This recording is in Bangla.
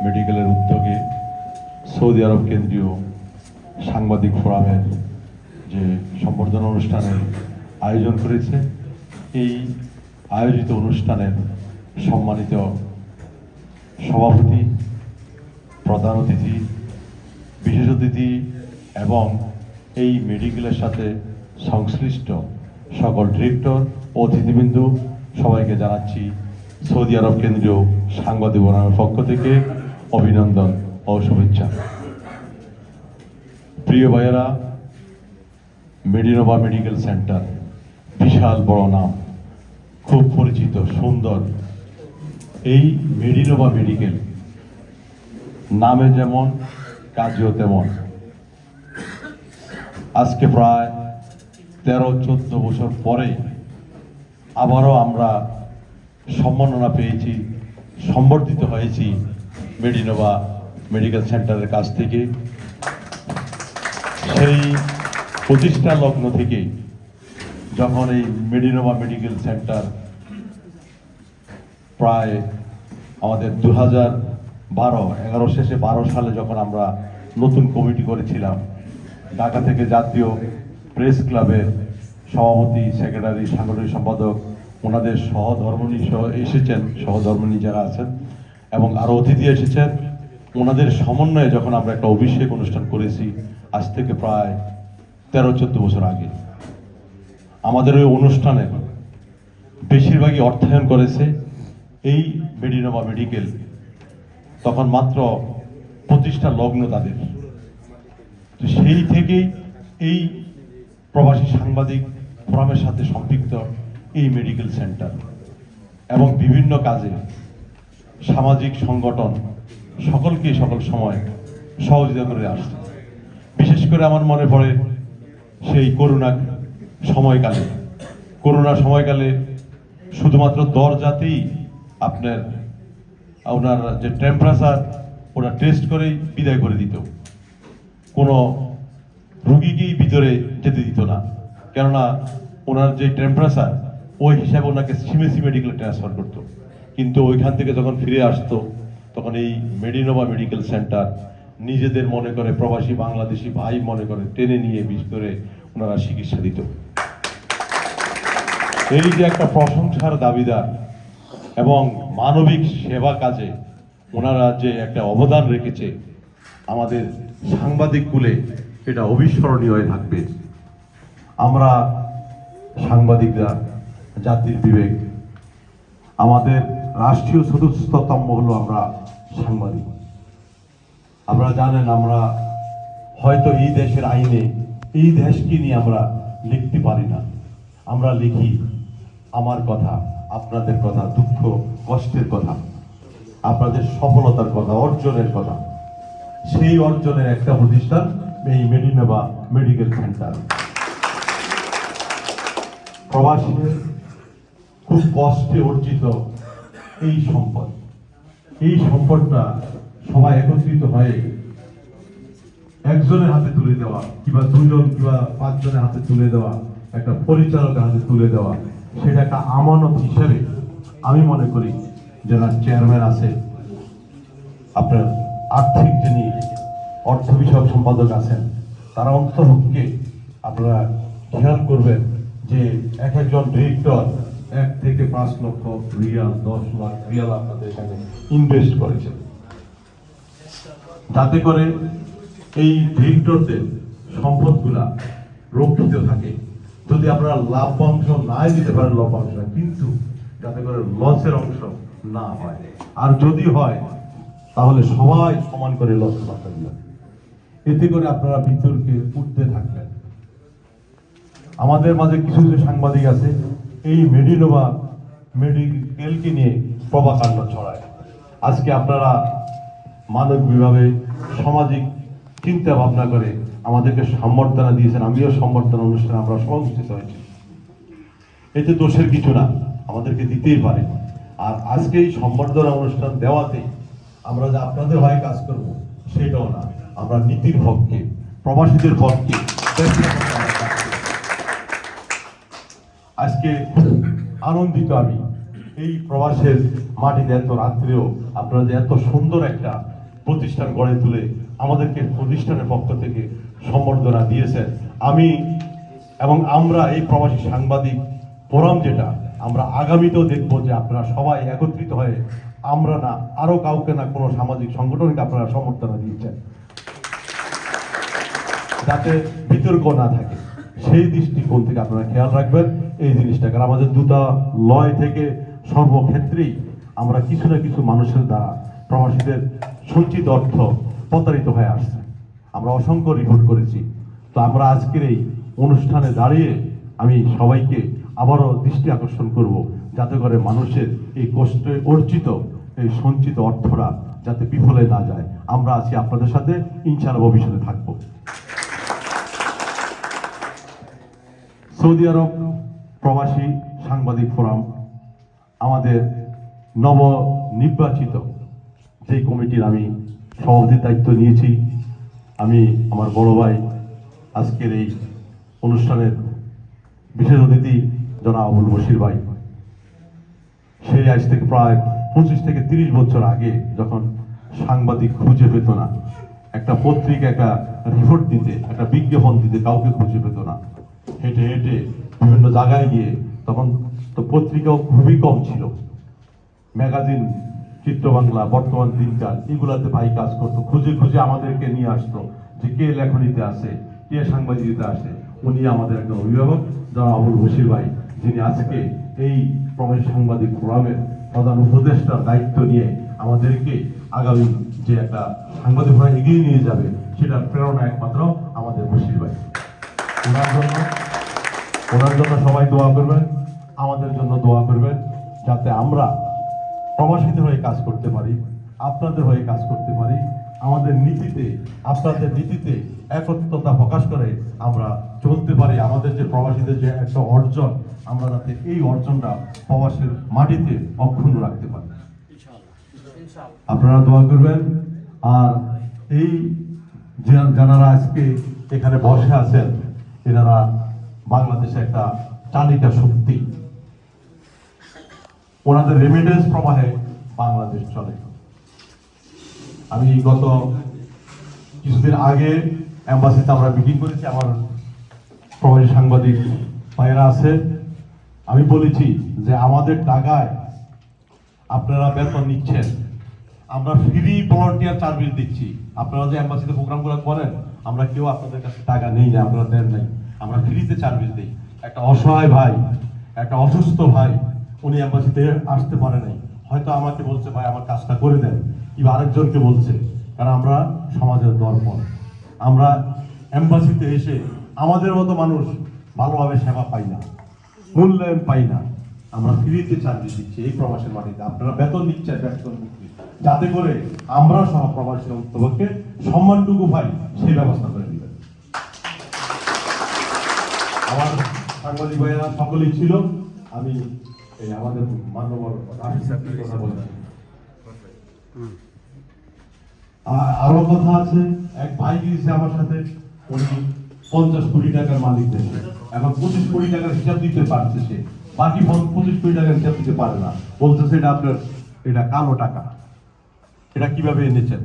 মেডিকেলের উদ্যোগে সৌদি আরব কেন্দ্রীয় সাংবাদিক ফোরামের যে সম্বর্ধনা অনুষ্ঠানের আয়োজন করেছে, এই আয়োজিত অনুষ্ঠানের সম্মানিত সভাপতি, প্রধান অতিথি, বিশেষ অতিথি এবং এই মেডিকেলের সাথে সংশ্লিষ্ট সকল ডিরেক্টর ও অতিথিবৃন্দ সবাইকে জানাচ্ছি সৌদি আরব কেন্দ্রীয় সাংবাদিক ফোরামের পক্ষ থেকে অভিনন্দন ও শুভেচ্ছা। প্রিয় ভাইয়েরা, মেডিনোভা মেডিকেল সেন্টার বিশাল বড় নাম, খুব পরিচিত, সুন্দর। এই মেডিনোভা মেডিকেল নামে যেমন কাজেও তেমন। আজকে প্রায় 13-14 বছর পরে আবারও আমরা সম্মাননা পেয়েছি, সম্বর্ধিত হয়েছি মেডিনোভা মেডিকেল সেন্টারের কাছ থেকে। সেই প্রতিষ্ঠা লগ্ন থেকে যখন এই মেডিনোভা মেডিকেল সেন্টার প্রায় আমাদের 2012-11 শেষে 12 সালে যখন আমরা নতুন কমিটি করেছিলাম, ঢাকা থেকে জাতীয় প্রেস ক্লাবের সভাপতি, সেক্রেটারি, সাংগঠনিক সম্পাদক, ওনাদের সহধর্মিণী এসেছেন, সহধর্মিণী যারা আছেন এবং আরও অতিথি এসেছেন, ওনাদের সমন্বয়ে যখন আমরা একটা অভিষেক অনুষ্ঠান করেছি আজ থেকে প্রায় 13-14 বছর আগে, আমাদের ওই অনুষ্ঠানে বেশিরভাগই অর্থায়ন করেছে এই মেডিনোভা মেডিকেল। তখন মাত্র প্রতিষ্ঠা লগ্ন তাদের। তো সেই থেকেই এই প্রবাসী সাংবাদিক ফোরামের সাথে সম্পৃক্ত এই মেডিকেল সেন্টার এবং বিভিন্ন কাজে সামাজিক সংগঠন সকলকে সকল সময় সহযোগিতা করে আসছে। বিশেষ করে আমার মনে পড়ে সেই করোনা সময়কালে শুধুমাত্র দরজাতেই ওনার যে টেম্পারেচার ওরা টেস্ট করেই বিদায় করে দিত, কোনো রুগীকেই ভিতরে যেতে দিত না, কেননা ওনার যে টেম্পারেচার ওই হিসাবে ওনাকে সিমেসি মেডিকেলে ট্রান্সফার করতো। কিন্তু ওইখান থেকে যখন ফিরে আসতো তখন এই মেডিনোভা মেডিকেল সেন্টার নিজেদের মনে করে, প্রবাসী বাংলাদেশি ভাই মনে করে টেনে নিয়ে ভিতরে ওনারা চিকিৎসা দিত। এই যে একটা প্রশংসার দাবিদার এবং মানবিক সেবা কাজে ওনারা যে একটা অবদান রেখেছে আমাদের সাংবাদিক কুলে, এটা অবিস্মরণীয় হয়ে থাকবে। আমরা সাংবাদিকরা জাতির বিবেক, আমাদের রাষ্ট্রীয় চতুর্থতম হলো আমরা সাংবাদিক। আপনারা জানেন, আমরা হয়তো এই দেশের আইনে এই দেশকে নিয়ে আমরা লিখতে পারি না, আমরা লিখি আমার কথা, আপনাদের কথা, দুঃখ কষ্টের কথা, আপনাদের সফলতার কথা, অর্জনের কথা। সেই অর্জনের একটা প্রতিষ্ঠান এই মেডিনোভা মেডিকেল সেন্টার। প্রবাসীদের খুব কষ্টে অর্জিত এই সম্পদটা সবাই একত্রিত হয়ে একজনের হাতে তুলে দেওয়া, কিংবা 2জন কিংবা 5 জনের হাতে তুলে দেওয়া, একটা পরিচালকের হাতে তুলে দেওয়া, সেটা একটা আমানত হিসেবে আমি মনে করি যারা চেয়ারম্যান আছে, আপনার আর্থিক যিনি অর্থ বিষয়ক সম্পাদক আছেন, তারা অন্ততপক্ষে আপনারা খেয়াল করবেন যে একজন ডিরেক্টর 1 থেকে 5 লক্ষ রিয়াল, 10 লাখ রিয়াল আপনাদের এখানে ইনভেস্ট করেছেন, যাতে করে এই ডিরেক্টরদের সম্পদগুলা রক্ষিত থাকে। যদি আপনারা লাভ্যাংশ নাই দিতে পারেন, লভ্যাংশ, কিন্তু যাতে করে লসের অংশ না হয়, আর যদি হয় তাহলে সবাই সমান করে লস করতে দিবেন। এতে করে আপনারা বিতর্কে উঠতে থাকবেন। আমাদের মাঝে কিছু কিছু সাংবাদিক আছে এই মেডিনোভা মেডিকেলকে নিয়ে প্রভাকাণ্ড ছড়ায়। আজকে আপনারা মানবিকভাবে সামাজিক চিন্তা ভাবনা করে আমাদেরকে সম্বর্ধনা দিয়েছেন, আমিও সম্বর্ধনা অনুষ্ঠানে আমরা উপস্থিত হয়েছি। এতে দোষের কিছু না, আমাদেরকে দিতেই পারে। আর আজকে এই সম্বর্ধনা অনুষ্ঠান দেওয়াতে আমরা যে আপনাদের হয়ে কাজ করব সেটাও না, আমরা নীতির পক্ষে, প্রবাসীদের পক্ষে। আজকে আনন্দিত আমি এই প্রবাসের মাটিতে এত রাত্রেও আপনারা যে এত সুন্দর একটা প্রতিষ্ঠান গড়ে তুলে আমাদেরকে প্রতিষ্ঠানের পক্ষ থেকে সম্বর্ধনা দিয়েছেন। আমি এবং আমরা এই প্রবাসী সাংবাদিক ফোরাম যেটা আমরা আগামীতেও দেখবো যে আপনারা সবাই একত্রিত হয়ে আমরা না আরো কাউকে না কোনো সামাজিক সংগঠনকে আপনারা সম্বর্ধনা দিয়েছেন, যাতে বিতর্ক না থাকে সেই দৃষ্টিকোণ থেকে আপনারা খেয়াল রাখবেন এই জিনিসটা। কারণ আমাদের দুতালয় থেকে সর্বক্ষেত্রেই আমরা কিছু না কিছু মানুষের দ্বারা প্রবাসীদের সঞ্চিত অর্থ প্রতারিত হয়ে আসছে, আমরা অসংখ্য রিপোর্ট করেছি। তো আমরা আজকের এই অনুষ্ঠানে দাঁড়িয়ে আমি সবাইকে আবারও দৃষ্টি আকর্ষণ করব, যাতে করে মানুষের এই কষ্টে অর্জিত এই সঞ্চিত অর্থরা যাতে বিফলে না যায়। আমরা আছি আপনাদের সাথে, ইনশাআল্লাহ ভবিষ্যতে থাকব। সৌদি আরব প্রবাসী সাংবাদিক ফোরাম আমাদের নবনির্বাচিত যে কমিটির আমি সভাপতির দায়িত্ব নিয়েছি, আমি আমার বড় ভাই আজকের এই অনুষ্ঠানের বিশেষ অতিথি জনাব আবুল বশির ভাই, সেই আজ থেকে প্রায় 25 থেকে 30 বছর আগে যখন সাংবাদিক খুঁজে পেত না, একটা পত্রিকা একটা রিপোর্ট দিতে, একটা বিজ্ঞাপন দিতে কাউকে খুঁজে পেত না, হেঁটে হেঁটে বিভিন্ন জায়গায় গিয়ে, তখন তো পত্রিকাও খুবই কম ছিল, ম্যাগাজিন চিত্র বাংলা, বর্তমান দিনকাল, এগুলাতে ভাই কাজ করতো, খুঁজে খুঁজে আমাদেরকে নিয়ে আসতো যে কে লেখনীতে আসে, কে সাংবাদিকতা আসে। উনি আমাদের একজন অভিভাবক জনাব আবুল বশির ভাই, যিনি আজকে এই প্রবাসী সাংবাদিক ফোরামের প্রধান উপদেষ্টার দায়িত্ব নিয়ে আমাদেরকে আগামী যে একটা সাংবাদিক ফোরাম এগিয়ে নিয়ে যাবে, সেটার প্রেরণা একমাত্র আমাদের বশির ভাই। ওনার জন্য সবাই দোয়া করবেন, আমাদের জন্য দোয়া করবেন, যাতে আমরা প্রবাসীদের হয়ে কাজ করতে পারি, আপনাদের হয়ে কাজ করতে পারি, আমাদের নীতিতে আপনাদের নীতিতে একত্রতা প্রকাশ করে আমরা চলতে পারি। আমাদের যে প্রবাসীদের যে একটা অর্জন, আমরা যাতে এই অর্জনটা প্রবাসের মাটিতে অক্ষুণ্ণ রাখতে পারি, আপনারা দোয়া করবেন। আর এই যারা আজকে এখানে বসে আছেন, এনারা বাংলাদেশে একটা চালিকা শক্তি, ওনাদের রেমিটেন্স প্রবাহে বাংলাদেশ চলে। আমি গত কিছুদিন আগে এম্বাসিতে আমরা মিটিং করেছি, আমার প্রবাসী সাংবাদিক ভাইয়েরা আছে, আমি বলেছি যে আমাদের টাকায় আপনারা বেতন নিচ্ছেন, আমরা ফ্রি ভলান্টিয়ার সার্ভিস দিচ্ছি, আপনারা যে এম্বাসিতে প্রোগ্রামগুলো করেন আমরা কেউ আপনাদের কাছে টাকা নেই না, আপনারা দেন নাই, আমরা ফ্রিতে সার্ভিস দিই। একটা অসহায় ভাই, একটা অসুস্থ ভাই, উনি এম্বাসিতে আসতে পারে নাই, হয়তো আমাকে বলছে ভাই আমার কাজটা করে দেন, কিংবা আরেকজনকে বলছে, কারণ আমরা সমাজের দর্পণ, আমরা এম্বাসিতে এসে আমাদের মতো মানুষ ভালোভাবে সেবা পাই না, মূল্যায়ন পাই না, আমরা ফ্রিতে সার্ভিস দিচ্ছি এই প্রবাসের মাটিতে, আপনারা বেতন দিচ্ছেন, বেতন দিচ্ছি, যাতে করে আমরা সহ প্রবাসী অন্তপক্ষে সম্মানটুকু পাই সেই ব্যবস্থা করে দিবেন। আমার সাংবাদিক ভাইয়েরা সকলেই ছিল, আমি আমাদের মাননীয় কথা বলছি। আরো কথা আছে, এক ভাই গিয়েছে আমার সাথে, উনি 50 কোটি টাকার মালিক দেশে, এখন 25 কোটি টাকার হিসাব দিতে পারছে সে, বাকি 25 কোটি টাকার হিসাব দিতে পারে না, বলতেছে এটা আপনার এটা কালো টাকা, এটা কিভাবে এনেছেন।